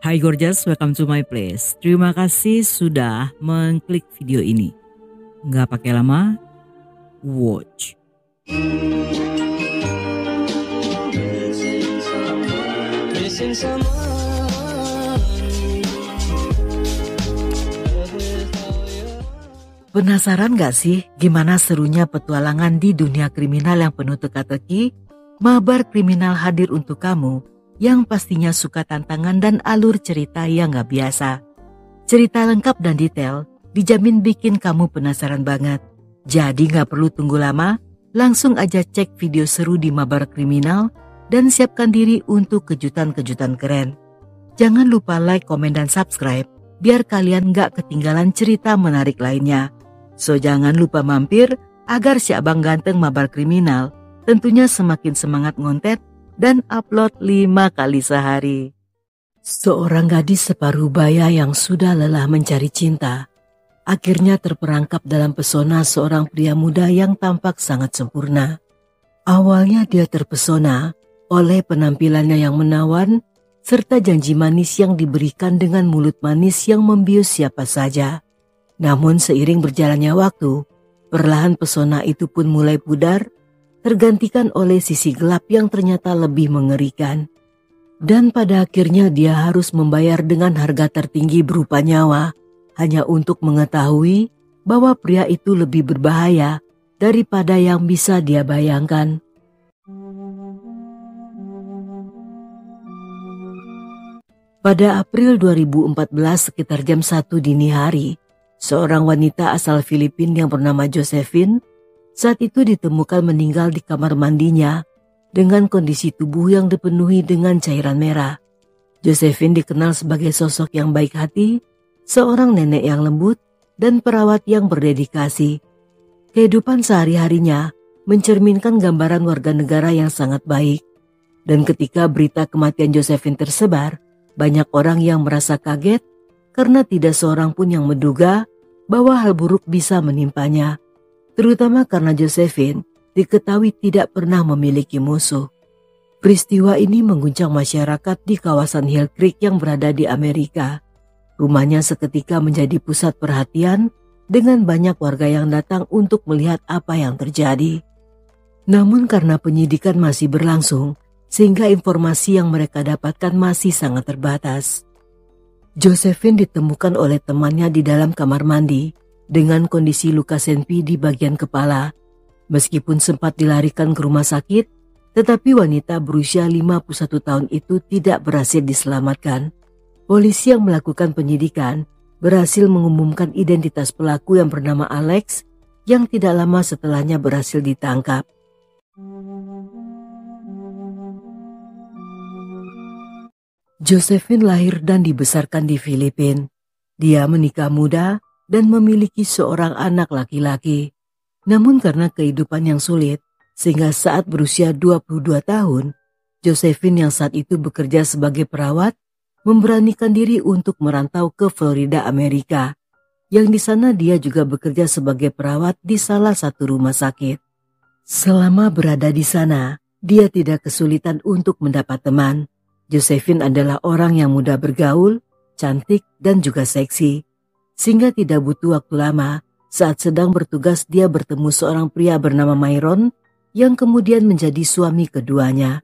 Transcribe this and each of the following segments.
Hai gorgeous, welcome to my place. Terima kasih sudah mengklik video ini. Nggak pakai lama, watch. Penasaran gak sih gimana serunya petualangan di dunia kriminal yang penuh teka-teki? Mabar Kriminal hadir untuk kamu yang pastinya suka tantangan dan alur cerita yang gak biasa. Cerita lengkap dan detail dijamin bikin kamu penasaran banget. Jadi gak perlu tunggu lama, langsung aja cek video seru di Mabar Kriminal dan siapkan diri untuk kejutan-kejutan keren. Jangan lupa like, komen, dan subscribe biar kalian gak ketinggalan cerita menarik lainnya. So jangan lupa mampir agar si abang ganteng Mabar Kriminal tentunya semakin semangat ngonten dan upload 5 kali sehari. Seorang gadis separuh baya yang sudah lelah mencari cinta, akhirnya terperangkap dalam pesona seorang pria muda yang tampak sangat sempurna. Awalnya dia terpesona oleh penampilannya yang menawan, serta janji manis yang diberikan dengan mulut manis yang membius siapa saja. Namun seiring berjalannya waktu, perlahan pesona itu pun mulai pudar, tergantikan oleh sisi gelap yang ternyata lebih mengerikan. Dan pada akhirnya dia harus membayar dengan harga tertinggi berupa nyawa, hanya untuk mengetahui bahwa pria itu lebih berbahaya daripada yang bisa dia bayangkan. Pada April 2014 sekitar jam 1 dini hari, seorang wanita asal Filipina yang bernama Josephine saat itu ditemukan meninggal di kamar mandinya dengan kondisi tubuh yang dipenuhi dengan cairan merah. Josephine dikenal sebagai sosok yang baik hati, seorang nenek yang lembut, dan perawat yang berdedikasi. Kehidupan sehari-harinya mencerminkan gambaran warga negara yang sangat baik. Dan ketika berita kematian Josephine tersebar, banyak orang yang merasa kaget karena tidak seorang pun yang menduga bahwa hal buruk bisa menimpanya. Terutama karena Josephine diketahui tidak pernah memiliki musuh. Peristiwa ini mengguncang masyarakat di kawasan Hill Creek yang berada di Amerika. Rumahnya seketika menjadi pusat perhatian dengan banyak warga yang datang untuk melihat apa yang terjadi. Namun karena penyidikan masih berlangsung, sehingga informasi yang mereka dapatkan masih sangat terbatas. Josephine ditemukan oleh temannya di dalam kamar mandi dengan kondisi luka senpi di bagian kepala. Meskipun sempat dilarikan ke rumah sakit, tetapi wanita berusia 51 tahun itu tidak berhasil diselamatkan. Polisi yang melakukan penyidikan berhasil mengumumkan identitas pelaku yang bernama Alex yang tidak lama setelahnya berhasil ditangkap. Josephine lahir dan dibesarkan di Filipina. Dia menikah muda dan memiliki seorang anak laki-laki. Namun karena kehidupan yang sulit, sehingga saat berusia 22 tahun, Josephine yang saat itu bekerja sebagai perawat, memberanikan diri untuk merantau ke Florida, Amerika. Yang di sana dia juga bekerja sebagai perawat di salah satu rumah sakit. Selama berada di sana, dia tidak kesulitan untuk mendapat teman. Josephine adalah orang yang mudah bergaul, cantik, dan juga seksi. Sehingga tidak butuh waktu lama, saat sedang bertugas dia bertemu seorang pria bernama Myron yang kemudian menjadi suami keduanya.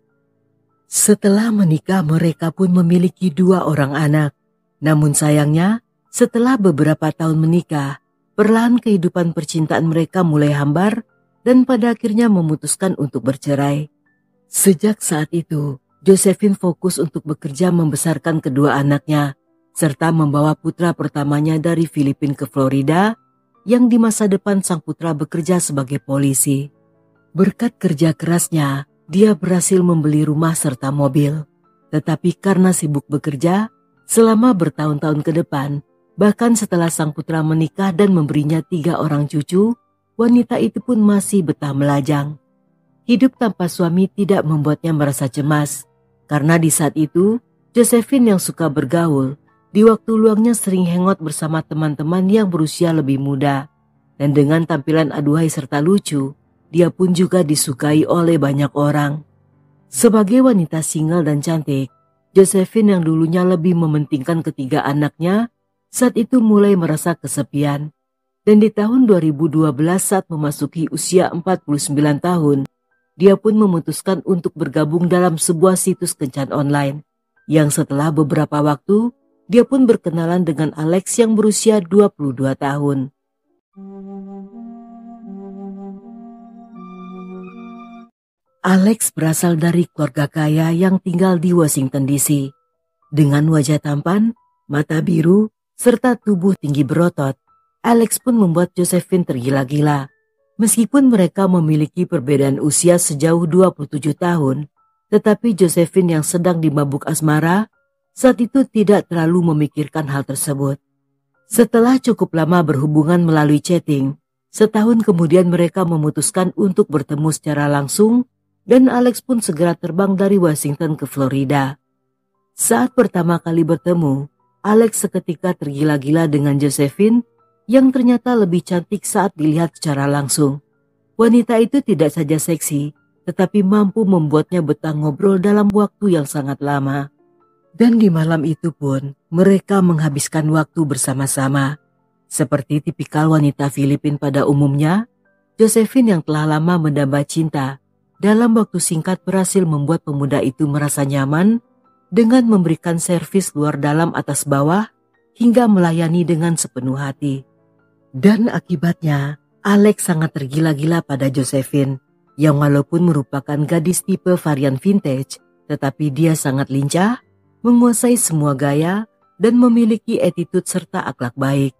Setelah menikah mereka pun memiliki 2 orang anak. Namun sayangnya, setelah beberapa tahun menikah, perlahan kehidupan percintaan mereka mulai hambar dan pada akhirnya memutuskan untuk bercerai. Sejak saat itu, Josephine fokus untuk bekerja membesarkan kedua anaknya, serta membawa putra pertamanya dari Filipina ke Florida, yang di masa depan sang putra bekerja sebagai polisi. Berkat kerja kerasnya, dia berhasil membeli rumah serta mobil. Tetapi karena sibuk bekerja, selama bertahun-tahun ke depan, bahkan setelah sang putra menikah dan memberinya 3 orang cucu, wanita itu pun masih betah melajang. Hidup tanpa suami tidak membuatnya merasa cemas, karena di saat itu, Josephine yang suka bergaul, di waktu luangnya sering hangout bersama teman-teman yang berusia lebih muda. Dan dengan tampilan aduhai serta lucu, dia pun juga disukai oleh banyak orang. Sebagai wanita single dan cantik, Josephine yang dulunya lebih mementingkan ketiga anaknya, saat itu mulai merasa kesepian. Dan di tahun 2012 saat memasuki usia 49 tahun, dia pun memutuskan untuk bergabung dalam sebuah situs kencan online. Yang setelah beberapa waktu, dia pun berkenalan dengan Alex yang berusia 22 tahun. Alex berasal dari keluarga kaya yang tinggal di Washington DC. Dengan wajah tampan, mata biru, serta tubuh tinggi berotot, Alex pun membuat Josephine tergila-gila. Meskipun mereka memiliki perbedaan usia sejauh 27 tahun, tetapi Josephine yang sedang dimabuk asmara saat itu tidak terlalu memikirkan hal tersebut. Setelah cukup lama berhubungan melalui chatting, setahun kemudian mereka memutuskan untuk bertemu secara langsung dan Alex pun segera terbang dari Washington ke Florida. Saat pertama kali bertemu, Alex seketika tergila-gila dengan Josephine yang ternyata lebih cantik saat dilihat secara langsung. Wanita itu tidak saja seksi, tetapi mampu membuatnya betah ngobrol dalam waktu yang sangat lama. Dan di malam itu pun, mereka menghabiskan waktu bersama-sama. Seperti tipikal wanita Filipina pada umumnya, Josephine yang telah lama mendamba cinta, dalam waktu singkat berhasil membuat pemuda itu merasa nyaman dengan memberikan servis luar dalam atas bawah hingga melayani dengan sepenuh hati. Dan akibatnya, Alex sangat tergila-gila pada Josephine yang walaupun merupakan gadis tipe varian vintage, tetapi dia sangat lincah, menguasai semua gaya, dan memiliki attitude serta akhlak baik.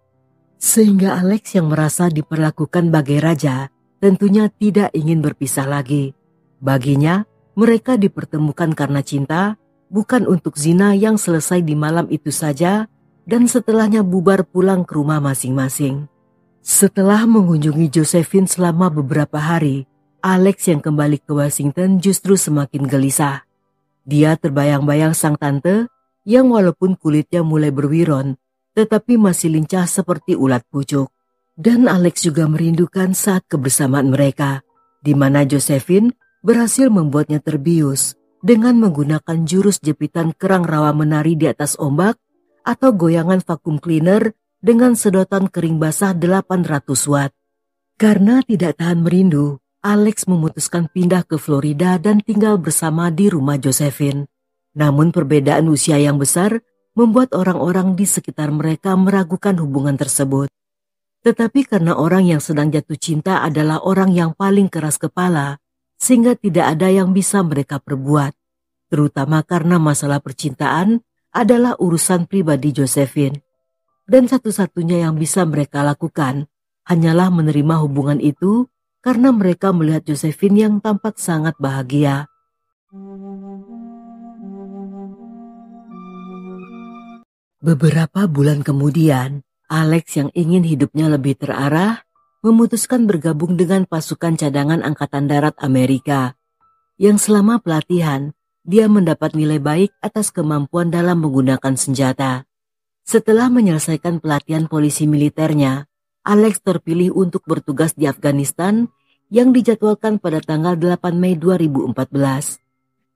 Sehingga Alex yang merasa diperlakukan bagai raja tentunya tidak ingin berpisah lagi. Baginya, mereka dipertemukan karena cinta, bukan untuk zina yang selesai di malam itu saja dan setelahnya bubar pulang ke rumah masing-masing. Setelah mengunjungi Josephine selama beberapa hari, Alex yang kembali ke Washington justru semakin gelisah. Dia terbayang-bayang sang tante yang walaupun kulitnya mulai berwiron, tetapi masih lincah seperti ulat pucuk. Dan Alex juga merindukan saat kebersamaan mereka, di mana Josephine berhasil membuatnya terbius dengan menggunakan jurus jepitan kerang rawa menari di atas ombak atau goyangan vacuum cleaner dengan sedotan kering basah 800 watt. Karena tidak tahan merindu, Alex memutuskan pindah ke Florida dan tinggal bersama di rumah Josephine. Namun perbedaan usia yang besar membuat orang-orang di sekitar mereka meragukan hubungan tersebut. Tetapi karena orang yang sedang jatuh cinta adalah orang yang paling keras kepala, sehingga tidak ada yang bisa mereka perbuat. Terutama karena masalah percintaan adalah urusan pribadi Josephine. Dan satu-satunya yang bisa mereka lakukan hanyalah menerima hubungan itu karena mereka melihat Josephine yang tampak sangat bahagia. Beberapa bulan kemudian, Alex yang ingin hidupnya lebih terarah memutuskan bergabung dengan pasukan cadangan Angkatan Darat Amerika. Yang selama pelatihan, dia mendapat nilai baik atas kemampuan dalam menggunakan senjata. Setelah menyelesaikan pelatihan polisi militernya, Alex terpilih untuk bertugas di Afghanistan yang dijadwalkan pada tanggal 8 Mei 2014.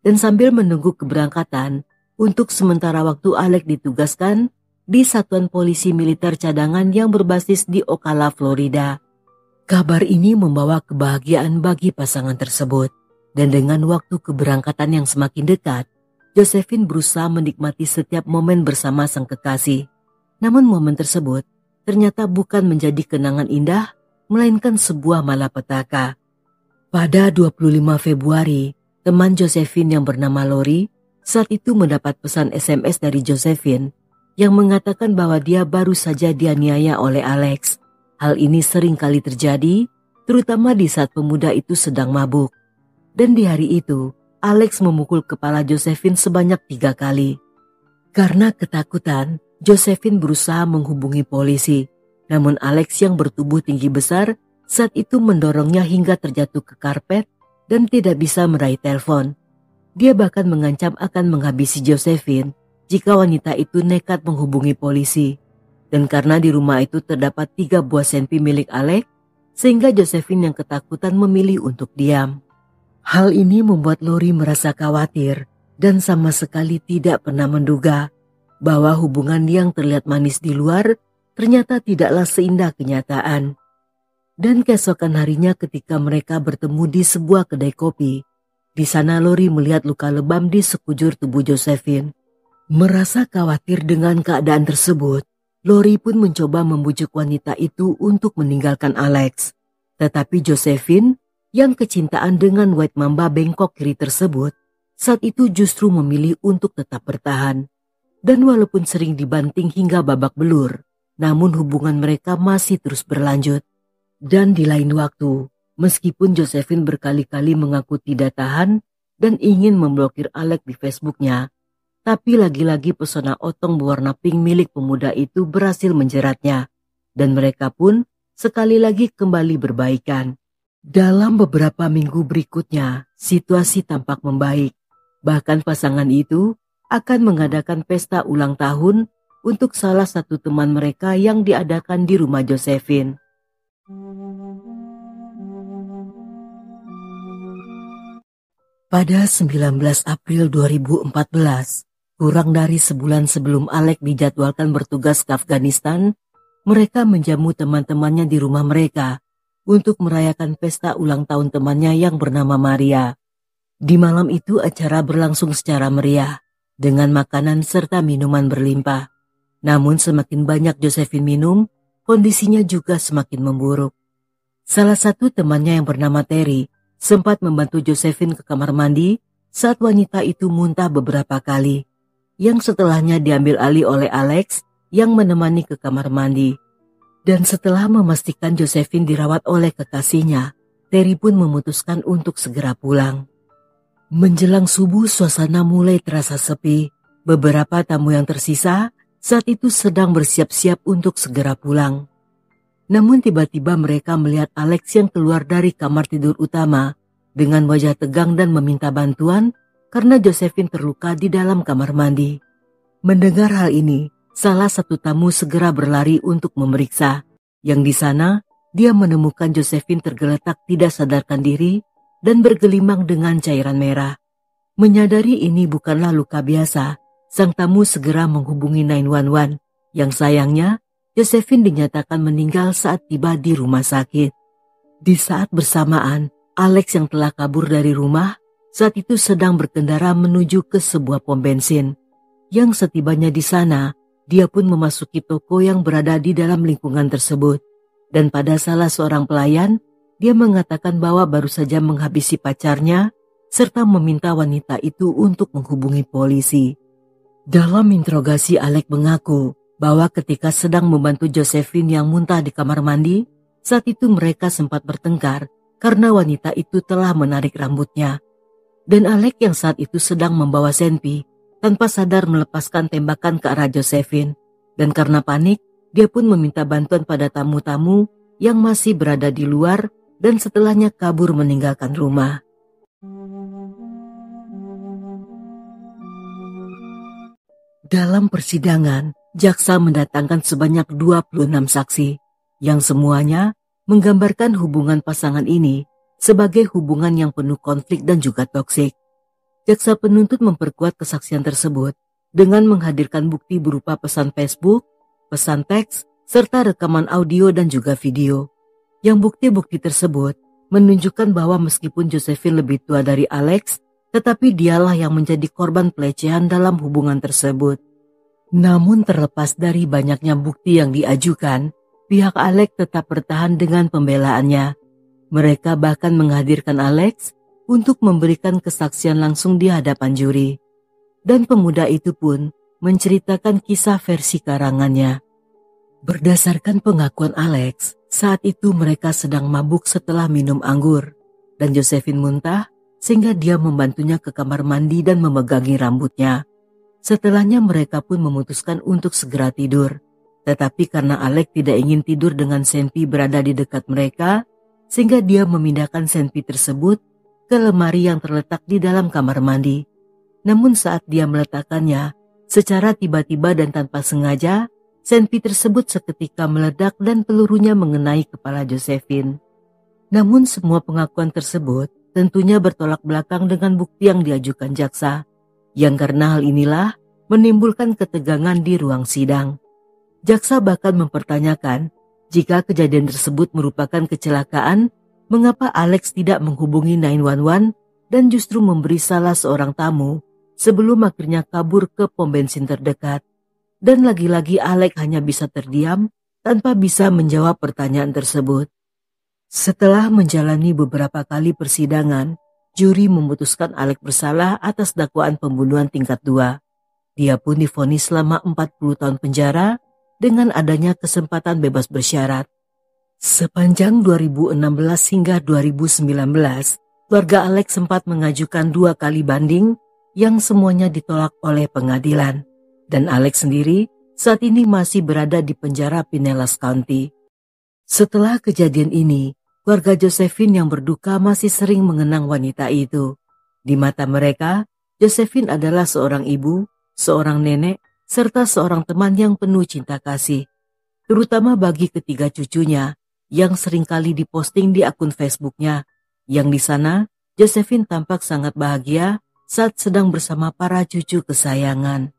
Dan sambil menunggu keberangkatan, untuk sementara waktu Alex ditugaskan di Satuan Polisi Militer Cadangan yang berbasis di Ocala, Florida. Kabar ini membawa kebahagiaan bagi pasangan tersebut, dan dengan waktu keberangkatan yang semakin dekat, Josephine berusaha menikmati setiap momen bersama sang kekasih. Namun momen tersebut ternyata bukan menjadi kenangan indah, melainkan sebuah malapetaka. Pada 25 Februari, teman Josephine yang bernama Lori saat itu mendapat pesan SMS dari Josephine yang mengatakan bahwa dia baru saja dianiaya oleh Alex. Hal ini sering kali terjadi, terutama di saat pemuda itu sedang mabuk. Dan di hari itu, Alex memukul kepala Josephine sebanyak 3 kali. Karena ketakutan, Josephine berusaha menghubungi polisi. Namun Alex yang bertubuh tinggi besar saat itu mendorongnya hingga terjatuh ke karpet dan tidak bisa meraih telepon. Dia bahkan mengancam akan menghabisi Josephine jika wanita itu nekat menghubungi polisi. Dan karena di rumah itu terdapat 3 buah senpi milik Alex, sehingga Josephine yang ketakutan memilih untuk diam. Hal ini membuat Lori merasa khawatir dan sama sekali tidak pernah menduga bahwa hubungan yang terlihat manis di luar ternyata tidaklah seindah kenyataan. Dan keesokan harinya ketika mereka bertemu di sebuah kedai kopi, di sana Lori melihat luka lebam di sekujur tubuh Josephine. Merasa khawatir dengan keadaan tersebut, Lori pun mencoba membujuk wanita itu untuk meninggalkan Alex. Tetapi Josephine, yang kecintaan dengan White Mamba bengkok kiri tersebut, saat itu justru memilih untuk tetap bertahan. Dan walaupun sering dibanting hingga babak belur, namun hubungan mereka masih terus berlanjut. Dan di lain waktu, meskipun Josephine berkali-kali mengaku tidak tahan dan ingin memblokir Alex di Facebooknya, tapi lagi-lagi pesona otong berwarna pink milik pemuda itu berhasil menjeratnya, dan mereka pun sekali lagi kembali berbaikan. Dalam beberapa minggu berikutnya, situasi tampak membaik. Bahkan pasangan itu akan mengadakan pesta ulang tahun untuk salah satu teman mereka yang diadakan di rumah Josephine. Pada 19 April 2014, kurang dari sebulan sebelum Alex dijadwalkan bertugas ke Afghanistan, mereka menjamu teman-temannya di rumah mereka untuk merayakan pesta ulang tahun temannya yang bernama Maria. Di malam itu acara berlangsung secara meriah, dengan makanan serta minuman berlimpah. Namun semakin banyak Josephine minum, kondisinya juga semakin memburuk. Salah satu temannya yang bernama Terry sempat membantu Josephine ke kamar mandi saat wanita itu muntah beberapa kali, yang setelahnya diambil alih oleh Alex yang menemani ke kamar mandi. Dan setelah memastikan Josephine dirawat oleh kekasihnya, Terry pun memutuskan untuk segera pulang. Menjelang subuh suasana mulai terasa sepi. Beberapa tamu yang tersisa saat itu sedang bersiap-siap untuk segera pulang. Namun tiba-tiba mereka melihat Alex yang keluar dari kamar tidur utama dengan wajah tegang dan meminta bantuan karena Josephine terluka di dalam kamar mandi. Mendengar hal ini, salah satu tamu segera berlari untuk memeriksa. Yang di sana, dia menemukan Josephine tergeletak tidak sadarkan diri dan bergelimang dengan cairan merah. Menyadari ini bukanlah luka biasa, sang tamu segera menghubungi 911. Yang sayangnya, Josephine dinyatakan meninggal saat tiba di rumah sakit. Di saat bersamaan, Alex yang telah kabur dari rumah saat itu sedang berkendara menuju ke sebuah pom bensin. Yang setibanya di sana, dia pun memasuki toko yang berada di dalam lingkungan tersebut. Dan pada salah seorang pelayan, dia mengatakan bahwa baru saja menghabisi pacarnya serta meminta wanita itu untuk menghubungi polisi. Dalam interogasi, Alex mengaku bahwa ketika sedang membantu Josephine yang muntah di kamar mandi, saat itu mereka sempat bertengkar karena wanita itu telah menarik rambutnya. Dan Alex yang saat itu sedang membawa senpi, tanpa sadar melepaskan tembakan ke arah Josephine. Dan karena panik, dia pun meminta bantuan pada tamu-tamu yang masih berada di luar dan setelahnya kabur meninggalkan rumah. Dalam persidangan, jaksa mendatangkan sebanyak 26 saksi, yang semuanya menggambarkan hubungan pasangan ini sebagai hubungan yang penuh konflik dan juga toksik. Jaksa penuntut memperkuat kesaksian tersebut dengan menghadirkan bukti berupa pesan Facebook, pesan teks, serta rekaman audio dan juga video. Yang bukti-bukti tersebut menunjukkan bahwa meskipun Josephine lebih tua dari Alex, tetapi dialah yang menjadi korban pelecehan dalam hubungan tersebut. Namun terlepas dari banyaknya bukti yang diajukan, pihak Alex tetap bertahan dengan pembelaannya. Mereka bahkan menghadirkan Alex untuk memberikan kesaksian langsung di hadapan juri. Dan pemuda itu pun menceritakan kisah versi karangannya. Berdasarkan pengakuan Alex, saat itu mereka sedang mabuk setelah minum anggur, dan Josephine muntah sehingga dia membantunya ke kamar mandi dan memegangi rambutnya. Setelahnya mereka pun memutuskan untuk segera tidur, tetapi karena Alex tidak ingin tidur dengan senpi berada di dekat mereka, sehingga dia memindahkan senpi tersebut ke lemari yang terletak di dalam kamar mandi. Namun saat dia meletakkannya, secara tiba-tiba dan tanpa sengaja, senpi tersebut seketika meledak dan pelurunya mengenai kepala Josephine. Namun semua pengakuan tersebut tentunya bertolak belakang dengan bukti yang diajukan jaksa, yang karena hal inilah menimbulkan ketegangan di ruang sidang. Jaksa bahkan mempertanyakan jika kejadian tersebut merupakan kecelakaan, mengapa Alex tidak menghubungi 911 dan justru memberi salah seorang tamu sebelum akhirnya kabur ke pom bensin terdekat. Dan lagi-lagi Alex hanya bisa terdiam tanpa bisa menjawab pertanyaan tersebut. Setelah menjalani beberapa kali persidangan, juri memutuskan Alex bersalah atas dakwaan pembunuhan tingkat 2. Dia pun divonis selama 40 tahun penjara dengan adanya kesempatan bebas bersyarat. Sepanjang 2016 hingga 2019, keluarga Alex sempat mengajukan 2 kali banding yang semuanya ditolak oleh pengadilan. Dan Alex sendiri saat ini masih berada di penjara Pinellas County. Setelah kejadian ini, keluarga Josephine yang berduka masih sering mengenang wanita itu. Di mata mereka, Josephine adalah seorang ibu, seorang nenek, serta seorang teman yang penuh cinta kasih. Terutama bagi ketiga cucunya yang seringkali diposting di akun Facebooknya, yang di sana Josephine tampak sangat bahagia saat sedang bersama para cucu kesayangan.